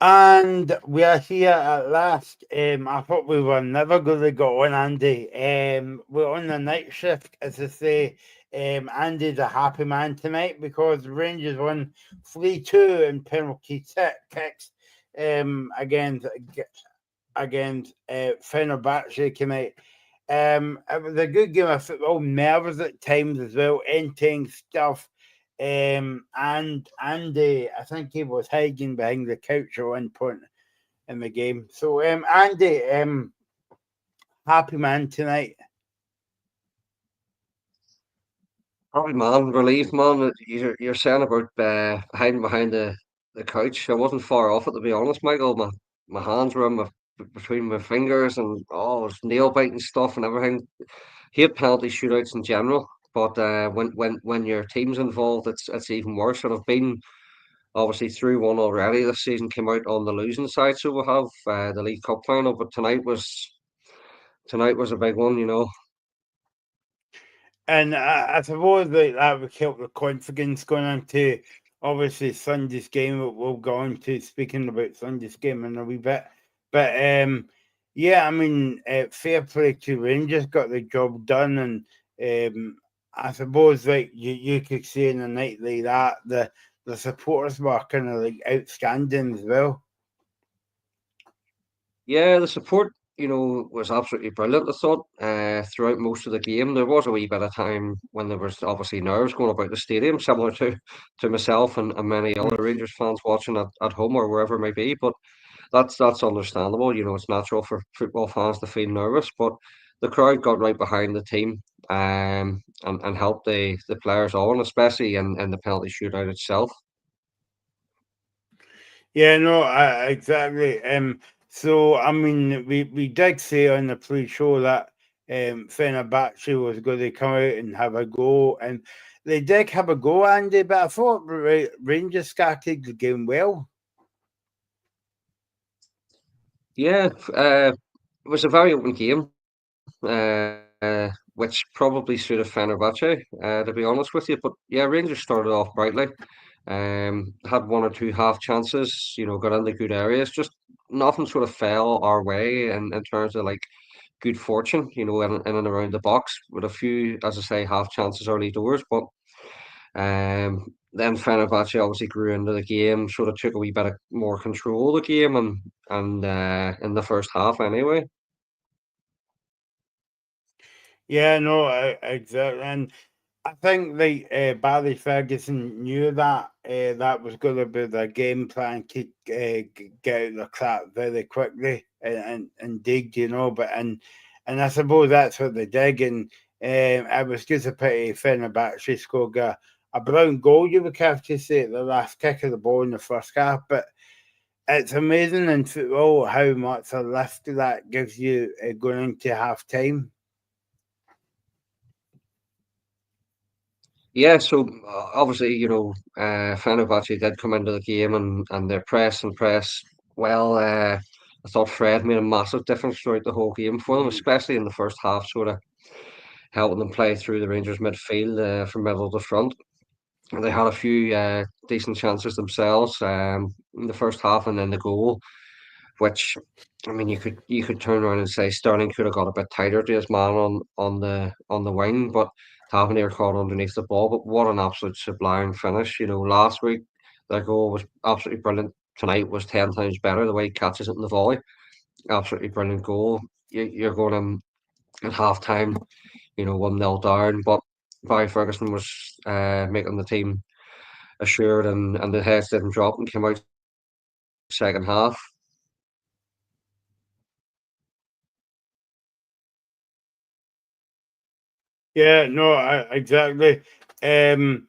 And we are here at last. I thought we were never going to get on, Andy. We're on the night shift, as I say. Andy's a happy man tonight because Rangers won 3-2 in penalty kicks against Fenerbahçe tonight. It was a good game of football, nervous at times as well, intense stuff. And Andy, I think he was hiding behind the couch at one point in the game. So, Andy, happy man tonight. Happy man, relief man. You're saying about hiding behind the couch. I wasn't far off it, to be honest, Michael. My hands were in between my fingers, and oh, it was nail biting stuff and everything. Hate penalty shootouts in general, but when your team's involved, it's even worse. And I've been obviously through one already this season. Came out on the losing side, so we have the League Cup final. But tonight was a big one. And I suppose that would help the confidence going into obviously Sunday's game. We'll go on to speaking about Sunday's game in a wee bit. But yeah, I mean, fair play to Rangers, got the job done. And I suppose like you could say in a night like that, the supporters were kind of like outstanding as well. Yeah, the support, was absolutely brilliant. I thought throughout most of the game, there was a wee bit of time when there was obviously nerves going about the stadium, similar to myself and many other Mm. Rangers fans watching at home or wherever it may be. But that's understandable. It's natural for football fans to feel nervous. But the crowd got right behind the team and helped the players on, especially in the penalty shootout itself. Yeah, no, exactly. So I mean, we did say on the pre-show that Fenerbahçe was going to come out and have a go, and they did have a go, Andy. But I thought Rangers started the game well. Yeah, it was a very open game. Which probably suited Fenerbahce, to be honest with you. But yeah, Rangers started off brightly. Had one or two half chances, got into good areas. Just nothing sort of fell our way in terms of like good fortune, in and around the box with a few, as I say, half chances early doors. But then Fenerbahce obviously grew into the game, sort of took a wee bit of more control of the game, and in the first half anyway. Yeah, no, exactly, and I think like Barry Ferguson knew that that was going to be the game plan to get out the crap very quickly and dig, But and I suppose that's what they did, and it was just a pity Fenerbahce scored a brilliant goal. You would have to say at the last kick of the ball in the first half, but it's amazing in football how much a lift that gives you going into half time. Yeah, so obviously, Fenerbahce did come into the game and their press and press. Well, I thought Fred made a massive difference throughout the whole game for them, especially in the first half, sort of helping them play through the Rangers midfield from middle to front. And they had a few decent chances themselves in the first half, and then the goal, which I mean, you could turn around and say Sterling could have got a bit tighter to his man on the wing, but Tavernier caught underneath the ball. But what an absolute sublime finish! Last week their goal was absolutely brilliant. Tonight was 10 times better. The way he catches it in the volley, absolutely brilliant goal. You're going at half time, 1-0 down, but Barry Ferguson was making the team assured, and the heads didn't drop and came out second half. Yeah, no, exactly. Um,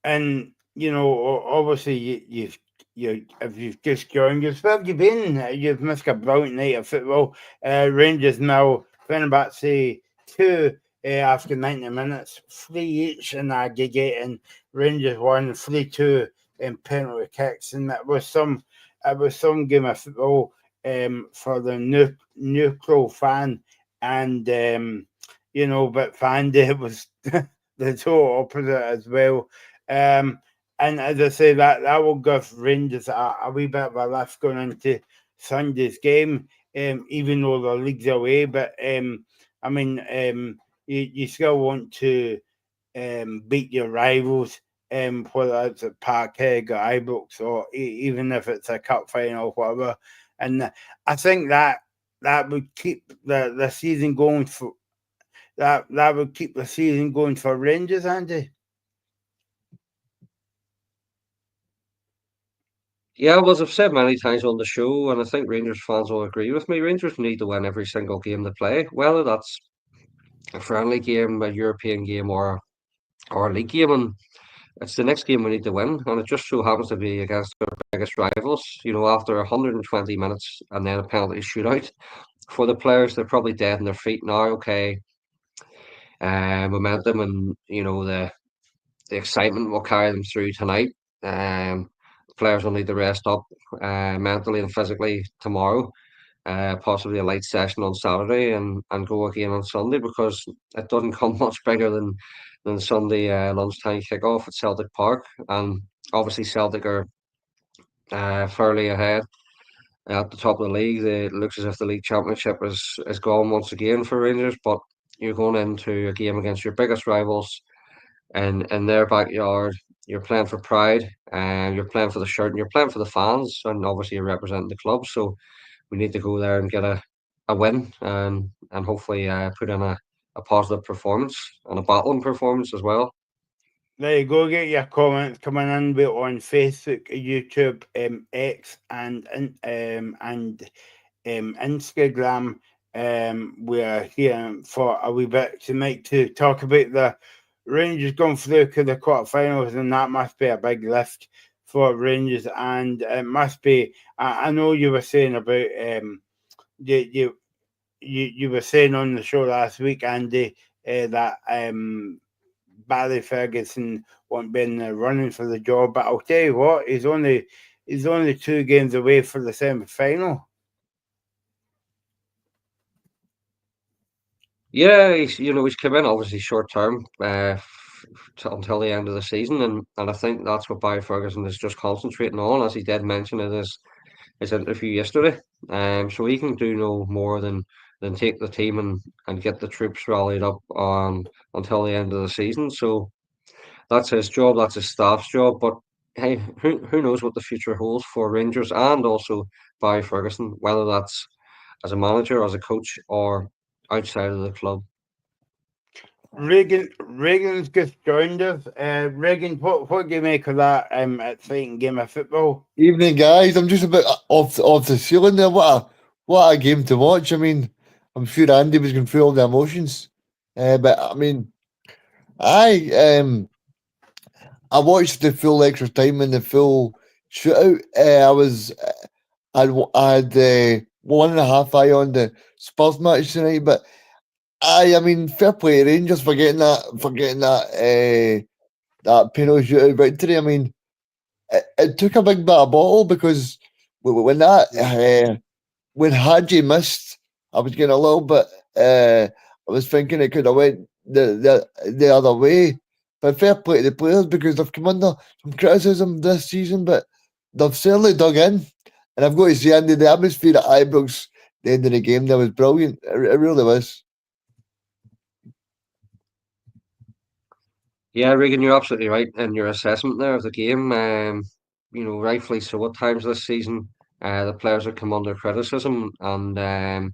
and obviously, if you've just joined us, where have you been? You've missed a brilliant night of football. Rangers now, Fenerbahce 2 after 90 minutes, 3 each in aggregate, and Rangers won 3-2 in penalty kicks, and it was some game of football for the neutral fan, and but Fandy was the total opposite as well. Um, And as I say, that will give Rangers a wee bit of a lift going into Sunday's game, even though the league's away. But I mean, you still want to beat your rivals, whether it's at Parkhead or Ibrox or even if it's a cup final or whatever. And I think that would keep the season going for that would keep the season going for Rangers, Andy. Yeah, well, as I've said many times on the show, and I think Rangers fans will agree with me, Rangers need to win every single game they play, whether that's a friendly game, a European game, or a league game. And it's the next game we need to win, and it just so happens to be against our biggest rivals. You know, after 120 minutes and then a penalty shootout for the players, they're probably dead on their feet now. Okay, momentum and the excitement will carry them through tonight. Players will need to rest up mentally and physically tomorrow. Possibly a light session on Saturday and go again on Sunday because it doesn't come much bigger than Sunday lunchtime kickoff at Celtic Park. And obviously Celtic are fairly ahead at the top of the league. It looks as if the league championship is gone once again for Rangers, but you're going into a game against your biggest rivals and in their backyard. You're playing for pride and you're playing for the shirt and you're playing for the fans and obviously you're representing the club. So we need to go there and get a win and hopefully put in a positive performance and a battling performance as well. There you go. Get your comments coming in on Facebook, YouTube, X, and Instagram. We're here for a wee bit tonight to talk about the Rangers going through to the quarterfinals, and that must be a big lift for Rangers. And it must be. I know you were saying about you you you were saying on the show last week, Andy, that Barry Ferguson won't be in the running for the job. But I'll tell you what, he's only 2 games away for the semi final. Yeah, he's come in obviously short term until the end of the season, and I think that's what Barry Ferguson is just concentrating on, as he did mention in his interview yesterday. So he can do no more than take the team and get the troops rallied up on until the end of the season. So that's his job, that's his staff's job. But hey, who knows what the future holds for Rangers and also Barry Ferguson, whether that's as a manager, as a coach, or outside of the club. Reagan's just joined us. Reagan, what do you make of that exciting game of football? Evening, guys. I'm just about off the ceiling there. What a game to watch. I mean, I'm sure Andy was going through all the emotions, but I mean, I I watched the full extra time and the full shootout. I had 1.5 eye on the Spurs match tonight, but I mean, fair play to Rangers for getting that penalty shootout victory. I mean, it took a big bit of bottle because when that when Hadji missed, I was getting a little bit. I was thinking it could have went the other way. But fair play to the players because they've come under some criticism this season, but they've certainly dug in. And I've got to say, Andy, the atmosphere at Ibrox, the end of the game, that was brilliant. It really was. Yeah, Regan, you're absolutely right in your assessment there of the game. Rightfully so at times this season, the players have come under criticism, and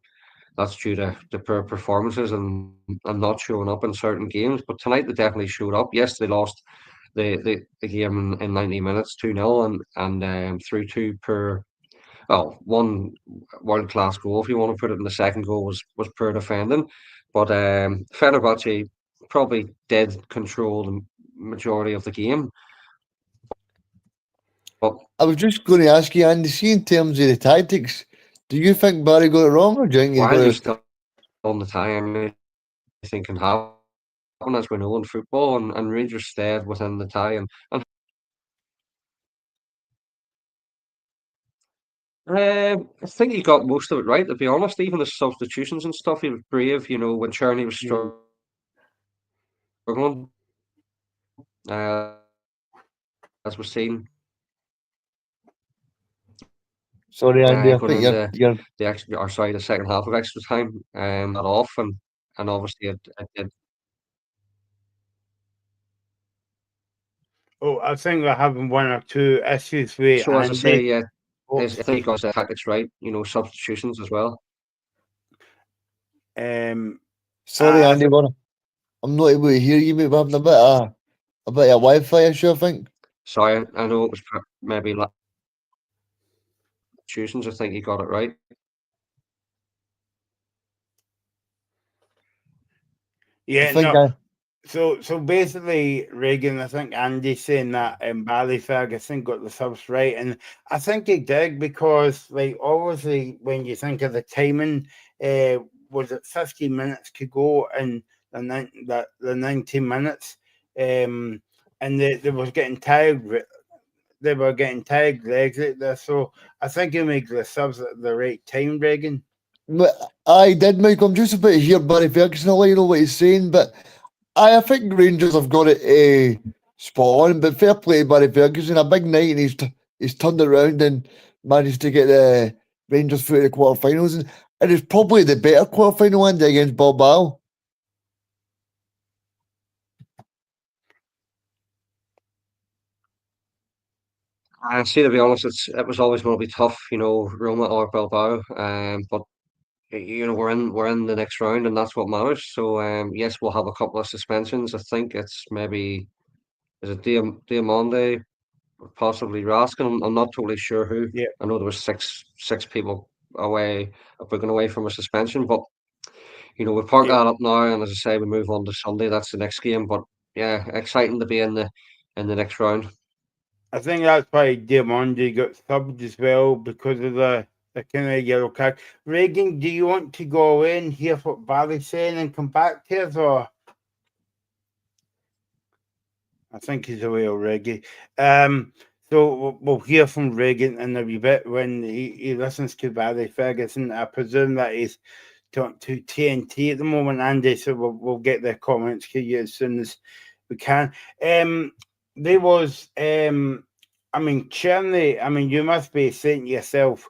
that's due to poor performances and not showing up in certain games. But tonight they definitely showed up. Yes, they lost the game in 90 minutes 2-0 and through two poor, well, one world class goal if you want to put it in. The second goal was poor defending, but Fenerbahçe probably did control the majority of the game. But I was just going to ask you, Andy, see in terms of the tactics, do you think Barry got it wrong or do you think he's while got you're it? still on the time, anything can happen as we know in football, and Rangers stayed within the tie and I think he got most of it right. To be honest, even the substitutions and stuff, he was brave. When Czerny was Mm. struggling, that's when he as we've seen, Sorry, Andy. I going think into you're the second half of extra time, that off, and obviously it did. Oh, I think we're having one or two issues with So as I say, Andy. yeah, I Oops. think he got the tactics right. Substitutions as well. Um, sorry, I Andy. think, I'm not able to hear you, mate. We're having a bit of Wi-Fi issue, I think. Sorry, I know it was maybe substitutions. I think he got it right. I yeah, think no. I So basically, Reagan, I think Andy's saying that Barry Ferguson got the subs right, and I think he did because, like, obviously, when you think of the timing, uh, was it 15 minutes to go in the 90 minutes, and they was getting tired. They were getting tired legs out there, so I think he made the subs at the right time, Reagan. I did, Mike. I'm just about to hear Barry Ferguson. I'll let you know what he's saying, but I think Rangers have got it spot on. But fair play, to Barry Ferguson. A big night, and he's turned around and managed to get the Rangers through the quarterfinals, and it is probably the better quarterfinal end against Bilbao. I see. To be honest, it was always going to be tough, Roma or Bilbao. But we're in the next round, and that's what matters. So yes, we'll have a couple of suspensions. I think it's maybe is it Diamande, possibly Raskin. I'm not totally sure who. Yeah, I know there was six people away, booking away from a suspension, but we park yeah. that up now, and as I say, we move on to Sunday. That's the next game, but yeah, exciting to be in the next round. I think that's why Diamandi got subbed as well because of the kind of yellow card. Reagan, do you want to go away and hear what Barry's saying and come back to us, or I think he's away already. So we'll hear from Reagan in a wee bit when he listens to Barry Ferguson. I presume that he's talking to TNT at the moment, Andy. So we'll get their comments to you as soon as we can. There was I mean, Cherny, I mean, you must be saying to yourself,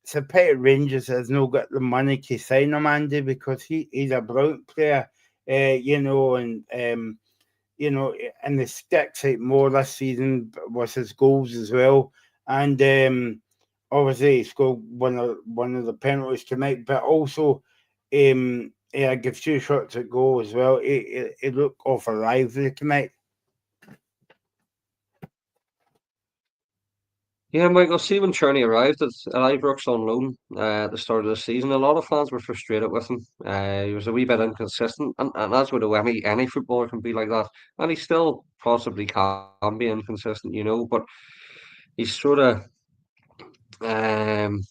it's a pity Rangers has not got the money to sign him, Andy, because he's a brilliant player, and and the sticks out more this season was his goals as well. And obviously he scored one of the penalties tonight, but also yeah, gives two shots at goal as well. It looked awful lively tonight. Yeah, Michael, see when Cherney arrived at Ibrox on loan at the start of the season, a lot of fans were frustrated with him. He was a wee bit inconsistent, and that's what any footballer can be like that. And he still possibly can be inconsistent, but he's sort of. Um,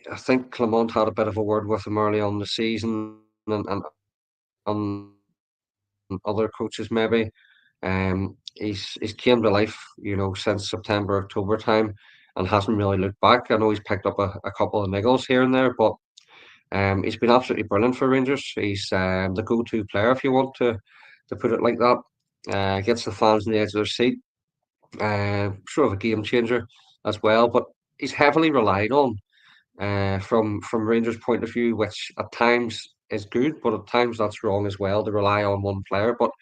I think Clement had a bit of a word with him early on the season, and other coaches maybe. He's came to life, since September, October time, and hasn't really looked back. I know he's picked up a couple of niggles here and there, but he's been absolutely brilliant for Rangers. He's the go-to player, if you want to put it like that. Gets the fans on the edge of their seat. Sort of a game changer as well, but he's heavily relied on from Rangers' point of view, which at times is good, but at times that's wrong as well to rely on one player. But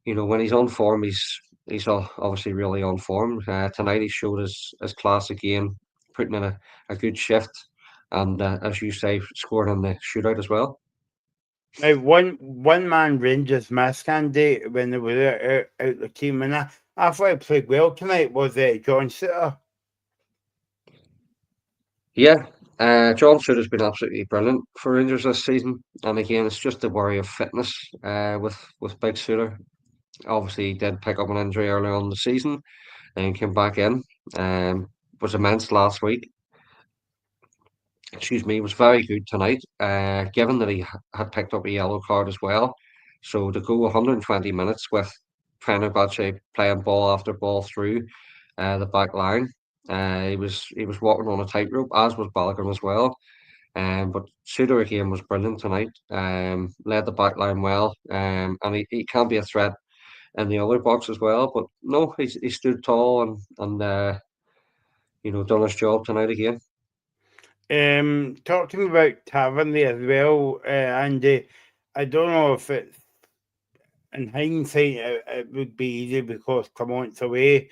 when he's on form, he's obviously really on form. Tonight he showed his class again, putting in a good shift, and as you say, scoring in the shootout as well. Now, one man Rangers missed, Andy, when they were out the team, and I thought he played well tonight. Was John Sitter? Yeah, John Souta's been absolutely brilliant for Rangers this season, and again, it's just the worry of fitness with Big Soota. Obviously, he did pick up an injury earlier on in the season, and came back in. Was immense last week. Excuse me, was very good tonight. Given that he had picked up a yellow card as well, so to go 120 minutes with Fenerbahçe playing ball after ball through the back line, he was walking on a tightrope, as was Balogun as well. But Suter again was brilliant tonight. Led the back line well, and he can be a threat in the other box as well. But no, he stood tall and done his job tonight again. Talking about Tavernier as well, Andy, I don't know if it's in hindsight it would be easy because Clermont's away.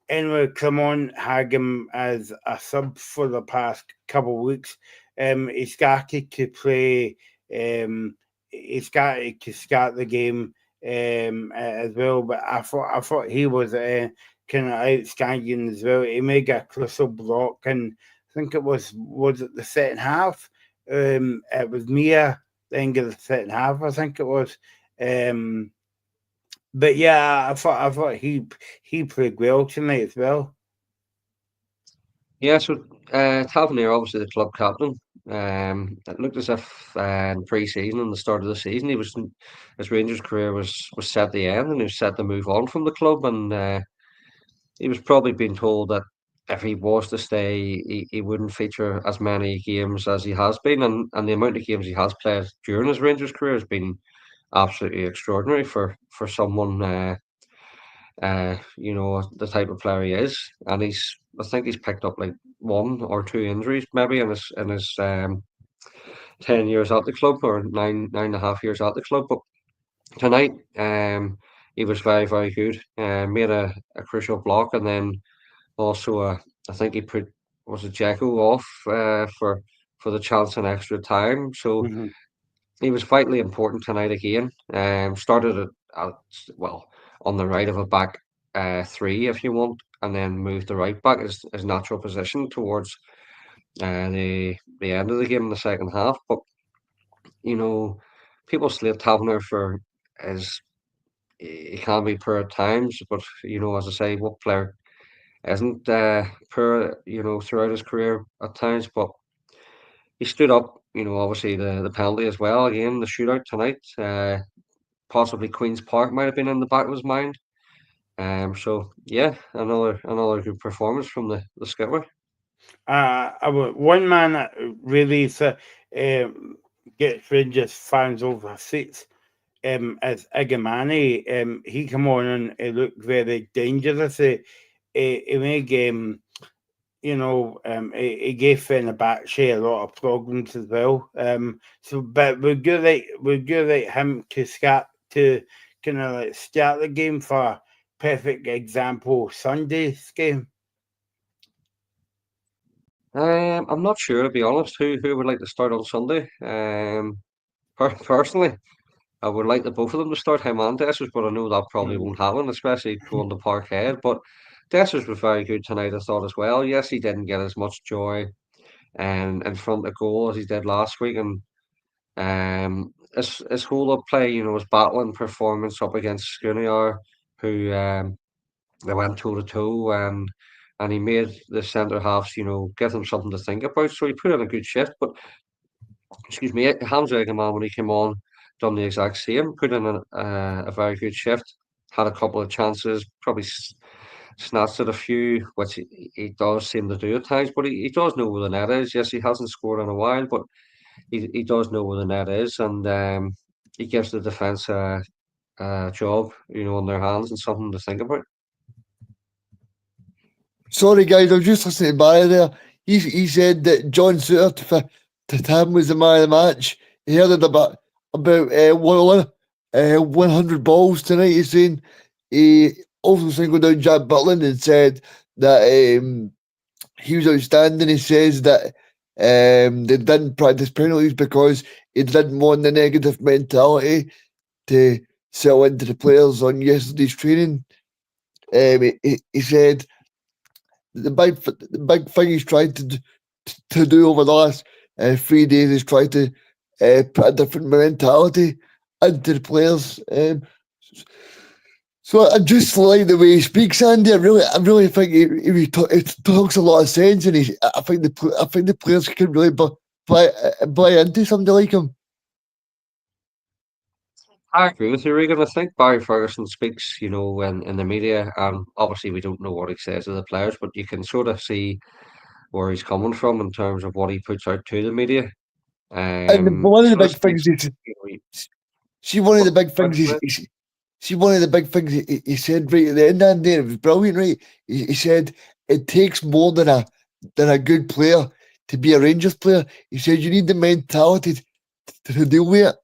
Anyway, Clermont had him as a sub for the past couple of weeks. He started to play. He started to start the game as well, but I thought he was kind of outstanding as well. He made a crucial block, and I think it was it the second half. It was Mia the end of the second half. I think it was. But yeah, I thought he played well tonight as well. Yeah, so Tavernier, obviously the club captain. It looked as if in pre-season and the start of the season, his Rangers career was set to end, and he was set to move on from the club. And he was probably being told that if he was to stay, he wouldn't feature as many games as he has been, and the amount of games he has played during his Rangers career has been absolutely extraordinary for someone. The type of player he is, and I think he's picked up like 1 or 2 injuries maybe in his 10 years at the club, or nine and a half years at the club. But tonight, he was very, very good. Made a crucial block, and then also I think he put, was it Jacko off for the chance in extra time. So Mhm. he was vitally important tonight again. Started at well, on the right of a back three, if you want, and then moved the right back his natural position towards the end of the game in the second half. But you know, people slate Taverner for his, he can be poor at times, but as I say, what player isn't poor, throughout his career at times? But he stood up. Obviously the penalty as well. Again, the shootout tonight. Possibly Queens Park might have been in the back of his mind. So yeah, another good performance from the skipper. One man that really gets Rangers fans over their seats is Igamani. He come on and he looked very dangerous. He made he gave Fenerbahçe a lot of problems as well. But we're good like him to kind of like start the game for perfect example Sunday's game. I'm not sure, to be honest, who would like to start on Sunday. Personally, I would like the both of them to start, him and Dessers, but I know that probably Mm. won't happen, especially going to Parkhead. But Dessers was very good tonight, I thought, as well. Yes, he didn't get as much joy in front of goal as he did last week, and his whole up play, his battling performance up against Skriniar, who they went toe to toe, and he made the centre halves, give them something to think about. So he put in a good shift. But excuse me, Hamza Egeman, when he came on, done the exact same, put in a very good shift. Had a couple of chances, probably snatched at a few, which he does seem to do at times. But he does know where the net is. Yes, he hasn't scored in a while, but he does know where the net is, and he gives the defence a job, on their hands and something to think about. Sorry, guys, I was just listening to Barry there. He said that John Suter to him was the man of the match. He heard it about 100 balls tonight. He's saying he also singled out Jack Butland and said that he was outstanding. He says that they didn't practice penalties because he didn't want the negative mentality to sell into the players on yesterday's training. He said the big thing he's tried to do over the last 3 days is try to put a different mentality into the players. So I just like the way he speaks, Andy. I really think he talks a lot of sense, and I think the players can really buy into somebody like him. I agree with you, Regan. I think Barry Ferguson speaks, in the media, and obviously we don't know what he says to the players, but you can sort of see where he's coming from in terms of what he puts out to the media. And one of the Sort of big things speaks, is you know, he- see one of the what, big what, things what- see, one of the big things he said right at the end, Andy, it was brilliant, right? He said it takes more than a good player to be a Rangers player. He said you need the mentality to deal with it.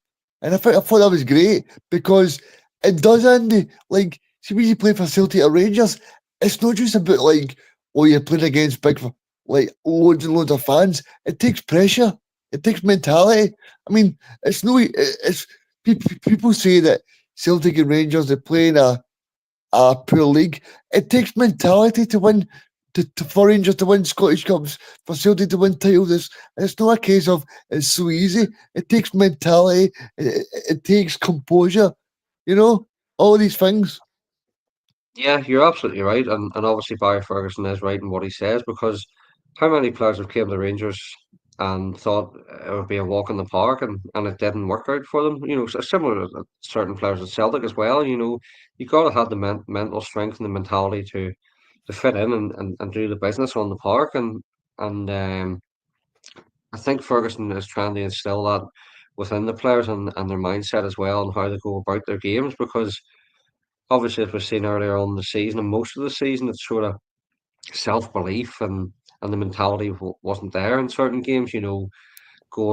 And I thought that was great because it does, Andy. Like, see, when you play for Celtic or Rangers, it's not just about like, oh, you're playing against like loads and loads of fans. It takes pressure. It takes mentality. I mean, it's no, it's people say that Celtic and Rangers are playing a poor league. It takes mentality to win. For Rangers to win Scottish Cups, for Celtic to win titles, it's not a case of it's so easy. It takes mentality, it takes composure, all these things. Yeah, you're absolutely right, and obviously Barry Ferguson is right in what he says because how many players have came to Rangers and thought it would be a walk in the park and it didn't work out for them. Similar to certain players at Celtic as well. You got to have the mental strength and the mentality to fit in and do the business on the park and I think Ferguson is trying to instill that within the players and their mindset as well and how they go about their games because obviously, as we've seen earlier on in the season and most of the season, it's sort of self belief and the mentality wasn't there in certain games. Going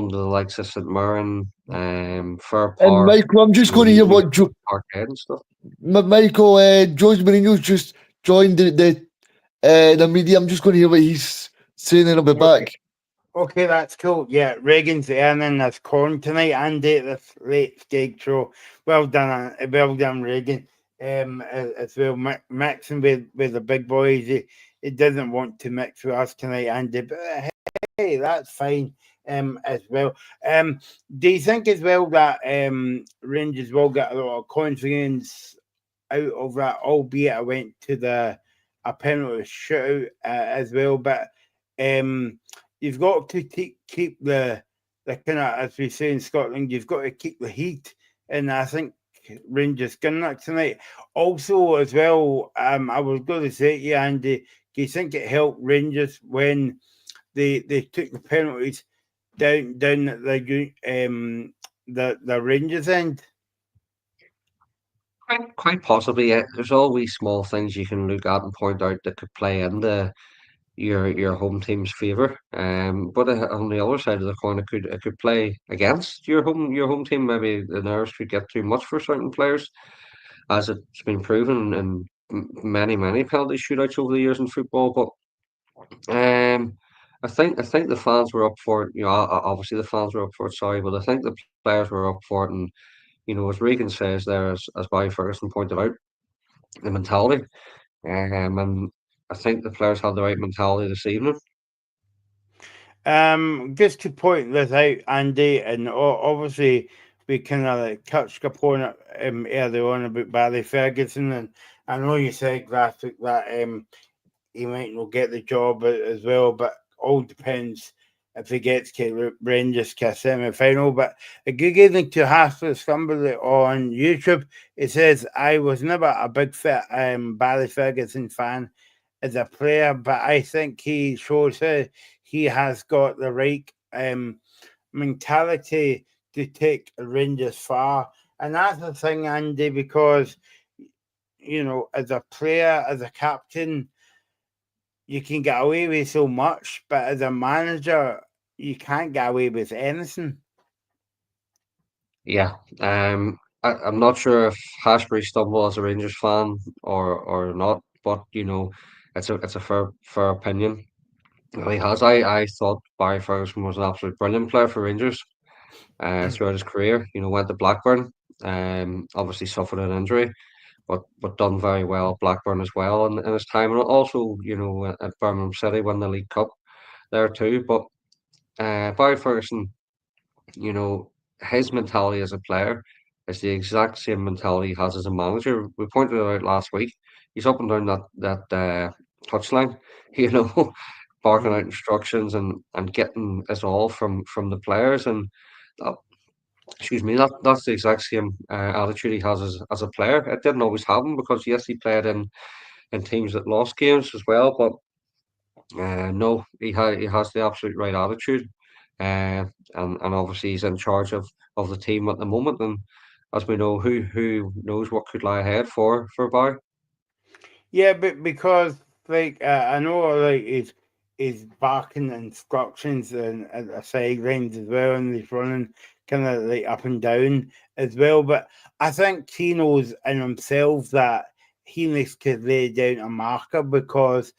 to the likes of St Mirren, Fir And Park, Michael, I'm just going to hear you what Parkhead and stuff. Michael, Jose Mourinho's just joined the media. I'm just going to hear what he's saying, and I'll be Okay. back. Okay, that's cool. Yeah, Reagan's earning his corn tonight and at this late gig show. Well done, Reagan. As well, mixing with the big boys. He doesn't want to mix with us tonight, Andy. But hey, that's fine. As well. Do you think as well that Rangers will get a lot of confidence out of that? Albeit I went to a penalty shootout as well, but um, you've got to keep the kind of, as we say in Scotland, you've got to keep the heat, and I think Rangers getting that tonight. Also, as well, I was going to say to you, Andy, do you think it helped Rangers when they took the penalties down at the Rangers end? Quite possibly, yeah. There's always small things you can look at and point out that could play into your home team's favour. But on the other side of the coin, it could play against your home team. Maybe the nerves could get too much for certain players, as it's been proven in many penalty shootouts over the years in football. But I think the fans were up for it. Obviously the fans were up for it. Sorry, but I think the players were up for it. And as Regan says there, as Barry Ferguson pointed out, the mentality. And I think the players had the right mentality this evening. Just to point this out, Andy, and obviously we kind of like touched upon it earlier on about Barry Ferguson, and I know you said graphic that he might not get the job as well, but all depends if he gets to Rangers to a semi final. But a good evening to Hasler somebody on YouTube. It says I was never a big fit Barry Ferguson fan as a player, but I think he shows he has got the right mentality to take Rangers far. And that's the thing, Andy, because as a player, as a captain, you can get away with so much, but as a manager, you can't get away with anything. Yeah. I'm not sure if Hashbury stumbled as a Rangers fan or not, but it's a fair opinion. He has. I thought Barry Ferguson was an absolute brilliant player for Rangers throughout his career. Went to Blackburn, obviously suffered an injury, but done very well at Blackburn as well in his time, and also at Birmingham City won the League Cup there too. But Barry Ferguson, you know, his mentality as a player is the exact same mentality he has as a manager. We pointed it out last week. He's up and down that touchline, you know, barking out Mm. instructions and getting us all from the players. And that, excuse me, that's the exact same attitude he has as a player. It didn't always happen because yes, he played in teams that lost games as well, but no, he has the absolute right attitude, and obviously he's in charge of the team at the moment, as we know, who knows what could lie ahead for Barry. Yeah, but because like I know like he's barking instructions and at the sidelines as well, and he's running kind of like up and down as well. But I think he knows in himself that he needs to lay down a marker because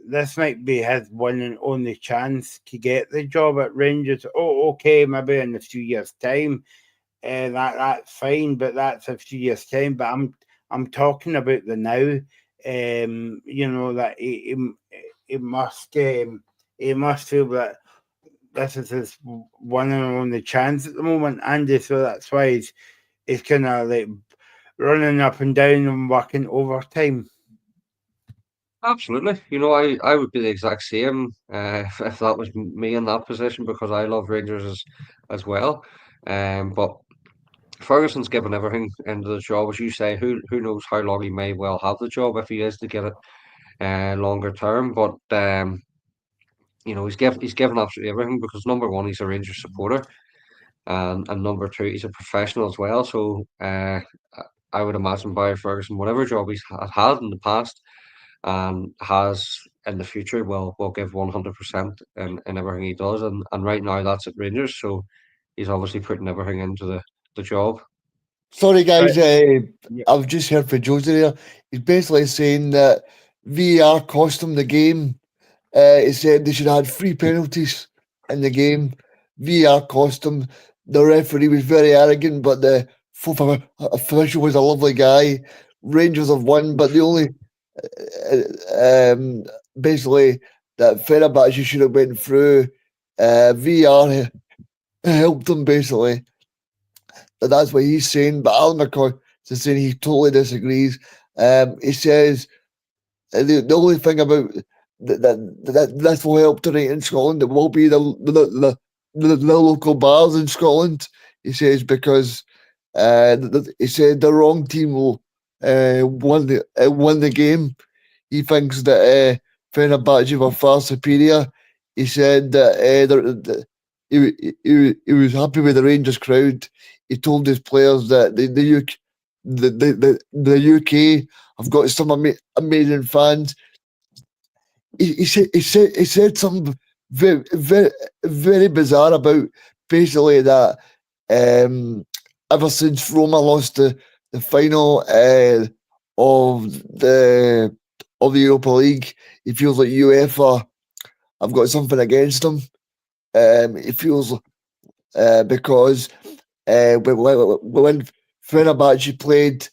this might be his one and only chance to get the job at Rangers. Oh, okay, maybe in a few years' time, that's fine, but that's a few years' time. But I'm talking about the now. You know that he must feel that this is his one and only chance at the moment, Andy. So that's why he's kind of like running up and down and working overtime. Absolutely. I would be the exact same if that was me in that position because I love Rangers as well. But Ferguson's given everything into the job, as you say. Who knows how long he may well have the job if he is to get it longer term. But he's given absolutely everything because number one, he's a Rangers supporter, and number two, he's a professional as well. So I would imagine Barry Ferguson, whatever job he's had in the past and has in the future, will give 100% in everything he does. And right now that's at Rangers, so he's obviously putting everything into the job. Sorry, guys. Right. Yeah. I've just heard from Josie there. He's basically saying that VAR cost him the game. He said they should have had 3 penalties in the game. VAR cost him. The referee was very arrogant, but the fourth official was a lovely guy. Rangers have won, but the only basically that Fenerbahçe should have went through. VAR helped them basically. That's what he's saying. But Alan McCoy is saying he totally disagrees. He says the only thing about that this will help tonight in Scotland, it will be the local bars in Scotland. He says because he said the wrong team will won the game. He thinks that Fenerbahce were far superior. He said that he was happy with the Rangers crowd. He told his players that the UK have got some amazing fans. He said something very bizarre about basically that ever since Roma lost the final of the Europa League, he feels like UEFA have got something against him. He feels because when Fenerbahce played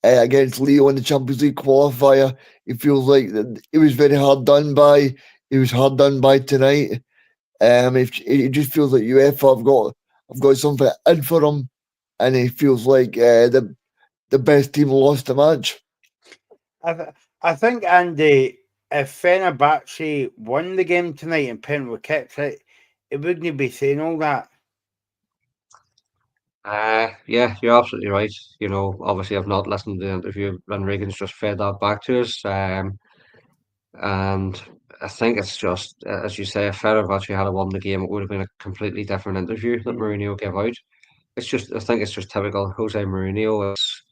against Leo in the Champions League qualifier, he feels like he was very hard done by. He was hard done by tonight. He just feels like UEFA have got something in for him, and he feels like the best team lost the match. I think, Andy, if Fenerbahce won the game tonight and penalty kicks, it wouldn't be saying all that. Yeah, you're absolutely right. Obviously I've not listened to the interview and Regan's just fed that back to us. And I think it's just, as you say, if Fenerbahce had won the game, it would have been a completely different interview that Mourinho gave out. I think it's just typical Jose Mourinho. It's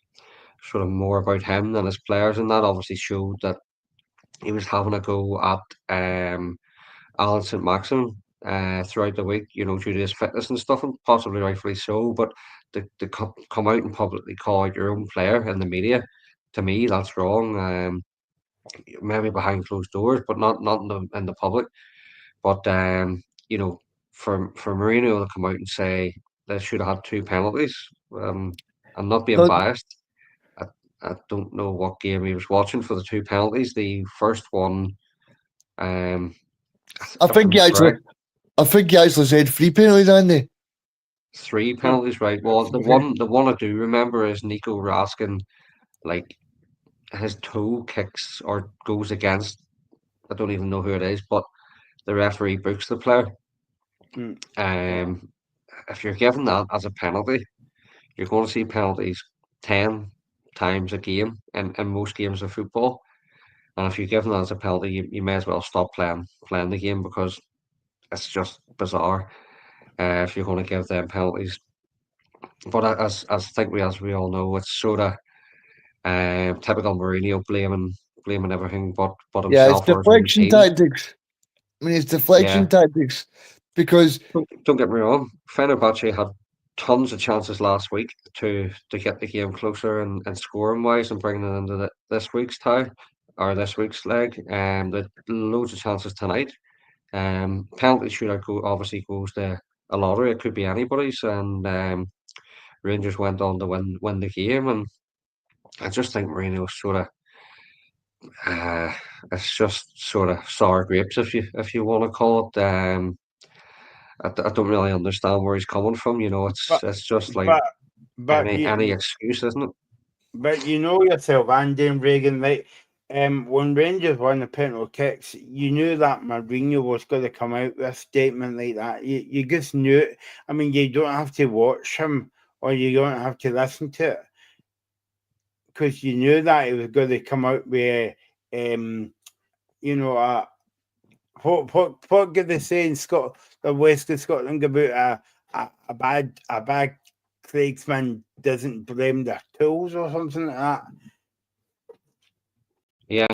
sort of more about him than his players, and that obviously showed that he was having a go at Alan St. Maxim throughout the week, due to his fitness and stuff, and possibly rightfully so. But to come out and publicly call out your own player in the media, to me, that's wrong. Maybe behind closed doors, but not in the public. But for Mourinho to come out and say they should have had 2 penalties, I'm not being No, biased. I, I don't know what game he was watching for the 2 penalties. The first one, um, I if think I'm he actually, correct, I think he actually said 3 penalties, Andy. 3 penalties, right? Well, the one I do remember is Nico Raskin, like his toe kicks or goes against. I don't even know who it is, but the referee books the player. Mm. Um, if you're given that as a penalty, you're going to see penalties 10 times a game in most games of football. And if you're given that as a penalty, you may as well stop playing the game because it's just bizarre. If you're going to give them penalties But as as we all know, it's sort of typical Mourinho blaming everything but Yeah, it's himself or his own deflection team. tactics. I mean, it's Yeah, deflection tactics because don't get me wrong. Fenerbahçe had tons of chances last week to get the game closer and scoring wise and bringing it into this week's tie or this week's leg. They had loads of chances tonight. Penalty shootout obviously goes to a lottery. It could be anybody's, and Rangers went on to win the game. And I just think Mourinho sort of uh, it's just sort of sour grapes if you want to call it. I don't really understand where he's coming from. You know, But it's just like but but any you excuse, isn't it? but you know yourself, Andy and Reagan, like when Rangers won the penalty kicks, you knew that Mourinho was going to come out with a statement like that. You just knew it. I mean, you don't have to watch him or you don't have to listen to it because you knew that he was going to come out with, you know, what did they say in the west of Scotland about a bad tradesman doesn't blame their tools or something like that. Yeah,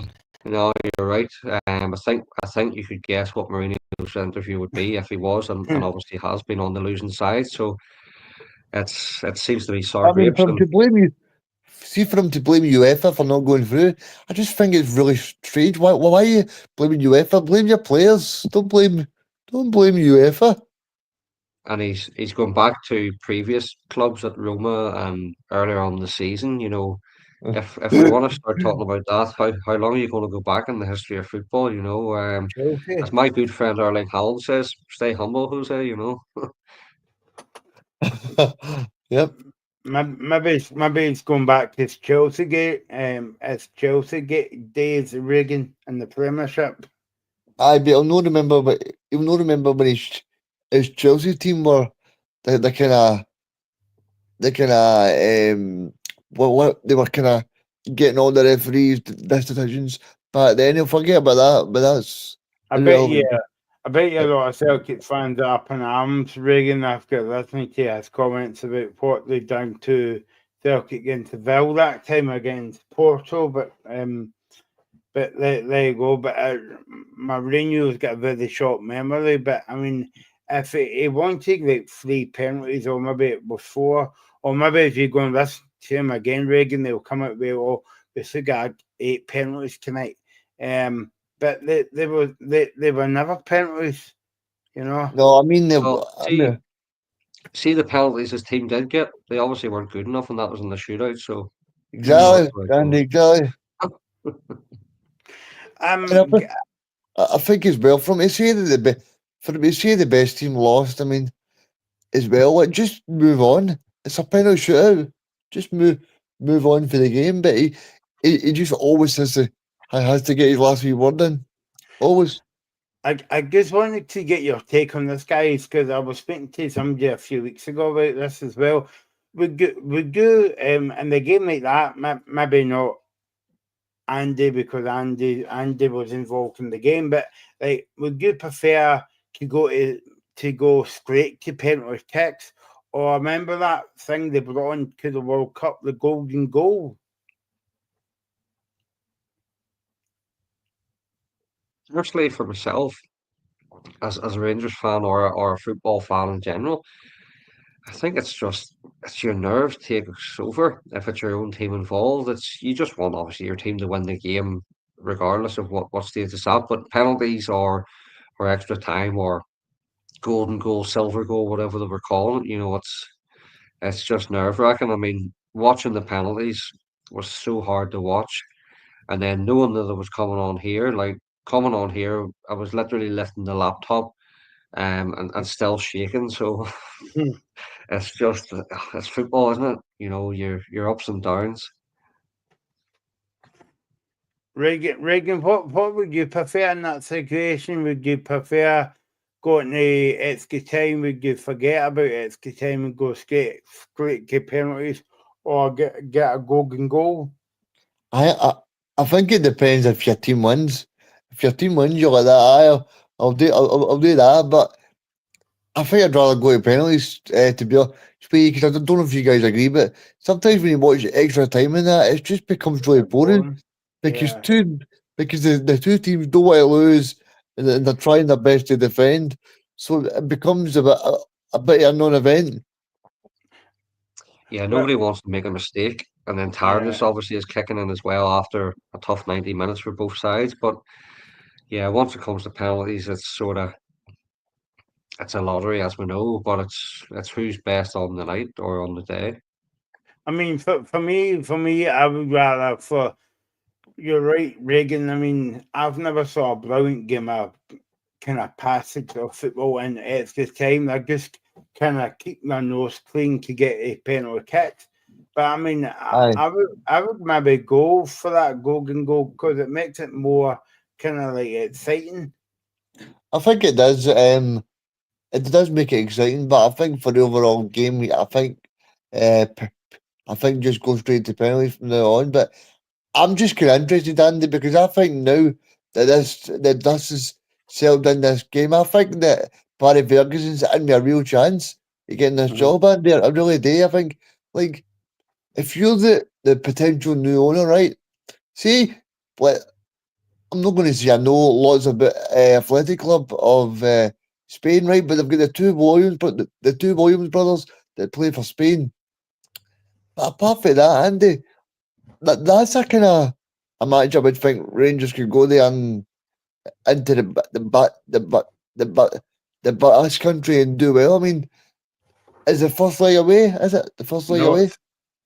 no, you're right. I think you could guess what Mourinho's interview would be if he was, and obviously has been on the losing side. So it seems to be sour I mean, grapes, for him and to blame you, see, for him to blame UEFA for not going through, I just think it's really strange. Why are you blaming UEFA? Blame your players. Don't blame UEFA. he's gone back to previous clubs at Roma and earlier on in the season. You know, if we want to start talking about that, how long are you going to go back in the history of football? You know, Chelsea. as my good friend Erling Haaland says, stay humble, Jose. You know. Yep. Maybe it's going back to his Chelsea gate. It's Chelsea gate days Reagan in the Premiership. But he'll not remember when his Chelsea team were the kind of what they were kind of getting all the referees decisions back then. He'll forget about that, but that's I bet you. irrelevant. I bet you a lot of Celtic fans are up in arms, Reagan, after listening to his comments about what they done to Celtic against Villa that time against Porto. But there you go. But Mourinho's got a very short memory. But I mean, if he wanted like 3 penalties, or maybe it was 4, or maybe if you go and listen to him again, Reagan, they'll come out with, oh, we should got 8 penalties tonight. But they were never penalties, you know. No, I mean, Well, see the penalties his team did get. They obviously weren't good enough, and that was in the shootout. So you know exactly, that's where it and goes. exactly. And Um, I think as well, from to say that for him to say the best team lost, I mean, as well, like just move on. It's a penalty shootout. Just move on for the game. But he just always has to get his last wee word in. Always. I just wanted to get your take on this, guys, because I was speaking to somebody a few weeks ago about this as well. Would you in the game like that, maybe not Andy, because Andy was involved in the game, but like, would you prefer to go straight to penalty kicks, or remember that thing they brought on to the World Cup, the golden goal? Personally, for myself, as a Rangers fan or a football fan in general, I think it's your nerves take over if it's your own team involved. It's you just want obviously your team to win the game regardless of what stage it's at. But penalties or extra time or golden goal, silver goal, whatever they were calling it, you know, it's just nerve wracking. I mean, watching the penalties was so hard to watch, and then knowing that it was coming on here, like coming on here, I was literally lifting the laptop, and still shaking. So it's just it's football, isn't it? You know, your ups and downs. Reagan, what would you prefer in that situation? Would you prefer going to extra time? Would you forget about extra time and go straight to penalties, or get a golden goal? I, I I think it depends if your team wins. If your team wins, you're like that. I'll do that. But I think I'd rather go to penalties, to be honest, because I don't know if you guys agree, but sometimes when you watch extra time in that, it just becomes really boring Boring. because Yeah. the two teams don't want to lose and they're trying their best to defend, so it becomes a bit of a non-event. Yeah, But nobody wants to make a mistake, and then tiredness yeah. obviously is kicking in as well after a tough 90 minutes for both sides. But yeah, once it comes to penalties, it's a lottery, as we know, but it's who's best on the night or on the day. I mean, for me, I would rather for you're right, Reagan. I mean, I've never saw a brilliant game of kind of passage of football in extra time. I just kind of keep my nose clean to get a penalty kick. But I mean, Aye, I would maybe go for that golden goal because it makes it more kind of like exciting. I think it does. It does make it exciting, but I think for the overall game, uh, p- I think just go straight to penalties from now on. But I'm just kind of interested, Andy, because I think now that this is settled in this game, I think that Barry Ferguson's in me a real chance of getting this Mhm. job, Andy. I really do. I think, like, if you're the potential new owner, right? See, like, I'm not going to say I know lots about Athletic Club of Spain, right? But they've got the two Williams brothers that play for Spain. But apart from that, Andy, that's a kind of a match I would think Rangers could go there and into the Basque country and do well. I mean, is the first leg away? Is it the first leg No, away? it's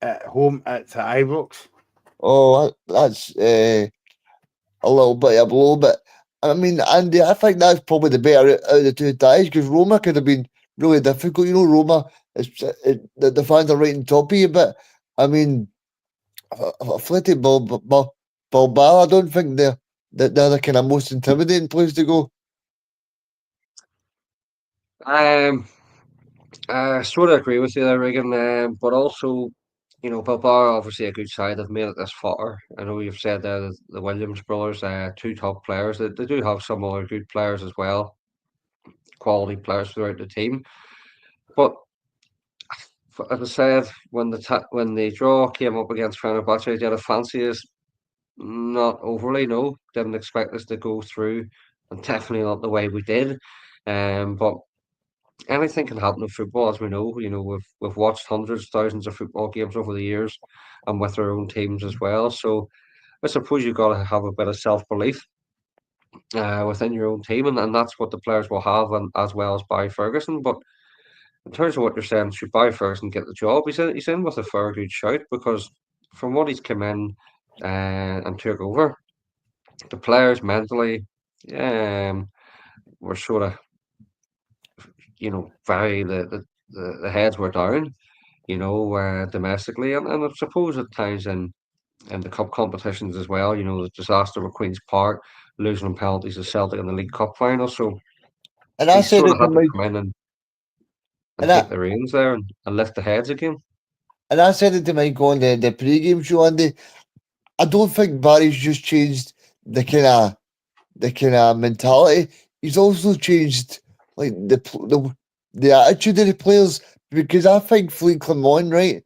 at home at the Ibrox. Oh, that's a little bit of a blow, but I mean, Andy, I think that's probably the better out of the two ties because Roma could have been really difficult. You know, Roma, the fans are right on top of you, but I mean, Athletic Bilbao, I don't think they're the kind of most intimidating place to go. Um, I sort of agree with you there, Regan. But also, Bilbao are obviously a good side. They've made it this far. I know you've said the Williams brothers, two top players. They do have some other good players as well, quality players throughout the team. But as I said, when the draw came up against Fenerbahçe, did I fancy us? Not overly, no. Didn't expect us to go through, and definitely not the way we did. But anything can happen in football, as we know. We've watched hundreds, thousands of football games over the years, and with our own teams as well. So I suppose you've got to have a bit of self belief within your own team, and that's what the players will have, and as well as Barry Ferguson. But in terms of what you're saying, should Barry Ferguson get the job? He's in with a fair good shout because from what he's come in and took over, the players mentally were sort of very the heads were down. Domestically, and I suppose at times in the cup competitions as well. The disaster with Queen's Park, losing on penalties to Celtic in the League Cup final. So And I he's said sort of it to had to my come in and and I take the reins there and lift the heads again. and I said it to Mike on the pre-game show, Andy. I don't think Barry's just changed the kind of mentality. He's also changed like the attitude of the players because I think Fleet Clement, right?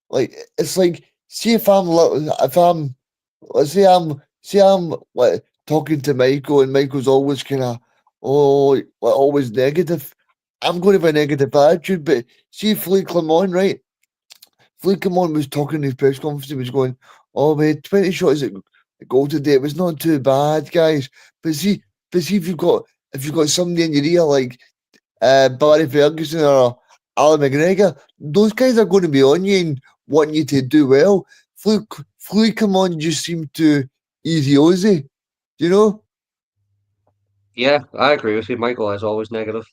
Like it's like see if I'm let's say I'm like talking to Michael and Michael's always kind of like, always negative. I'm going to have a negative attitude, but see Fleet Clement, right? Flickermon was talking in his press conference. He was going, "Oh, we had 20 shots at goal today. It was not too bad, guys." But see if you've got somebody in your ear like Barry Ferguson or Alan McGregor, those guys are going to be on you and wanting you to do well. Flickermon just seemed to easy Ozzy, you know. Yeah, I agree with you. Michael is always negative.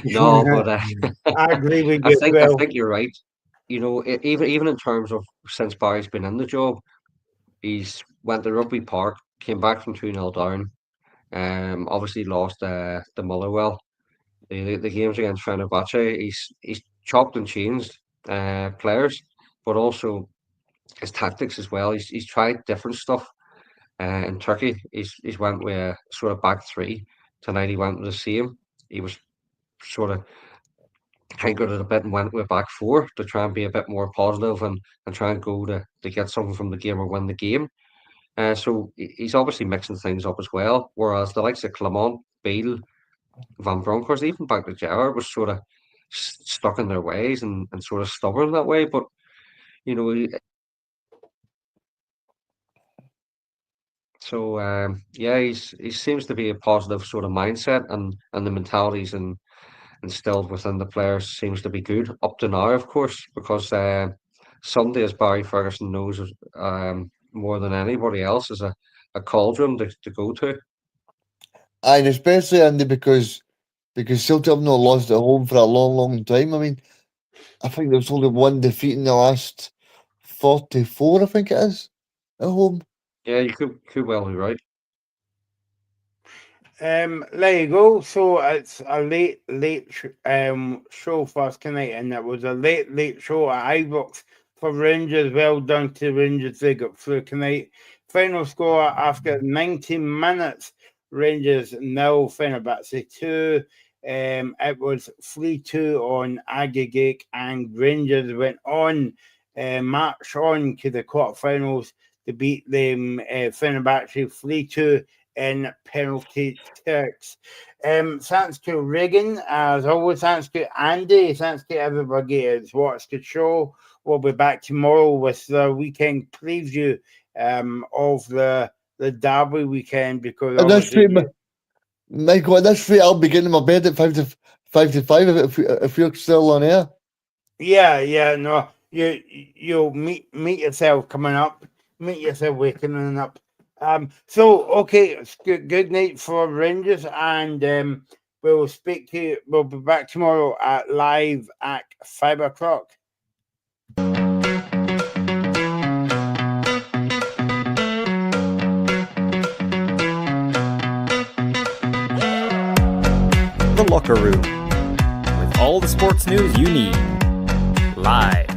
No, but I agree with I you as think I well. think you're right. Even in terms of since Barry's been in the job, he's went to Rugby Park, came back from 2-0 down. Obviously lost the Motherwell. The games against Fenerbahce, he's chopped and changed players, but also his tactics as well. He's tried different stuff. In Turkey, he's went with a sort of back three. Tonight he went with the same. He was sort of tinkered it a bit and went with back four to try and be a bit more positive and try and go to get something from the game or win the game. So he's obviously mixing things up as well. Whereas the likes of Clement, Beale, Van Bronckhorst, even back to Gerrard was sort of stuck in their ways and sort of stubborn that way. But you know, yeah, he seems to be a positive sort of mindset, and the mentalities and instilled within the players seems to be good up to now, of course, because Sunday, as Barry Ferguson knows, more than anybody else, is a cauldron to go to. And especially, Andy, because Celtic have not lost at home for a long time. I mean, I think there's only one defeat in the last 44, I think it is, at home. Yeah, you could well be right. There you go. So it's a late show for us tonight, and it was a late show at Ibrox for Rangers. Well done to Rangers, they got through tonight. Final score after 90 minutes: Rangers 0, Fenerbahçe 2. It was 3-2 on aggregate, and Rangers went on, march on to the quarterfinals to beat them Fenerbahçe 3-2 in penalty kicks. Thanks to Regan, as always. Thanks to Andy. Thanks to everybody who's watched the show. We'll be back tomorrow with the weekend preview of the derby weekend, because And that's straight, Michael, that's straight. I'll be getting in my bed at 5 to 5 if you're still on air. Yeah, no. You'll meet yourself coming up. Meet yourself waking up. So okay, it's good night for Rangers, and we'll speak to you. We'll be back tomorrow at live at 5 o'clock. The Locker Room, with all the sports news you need, live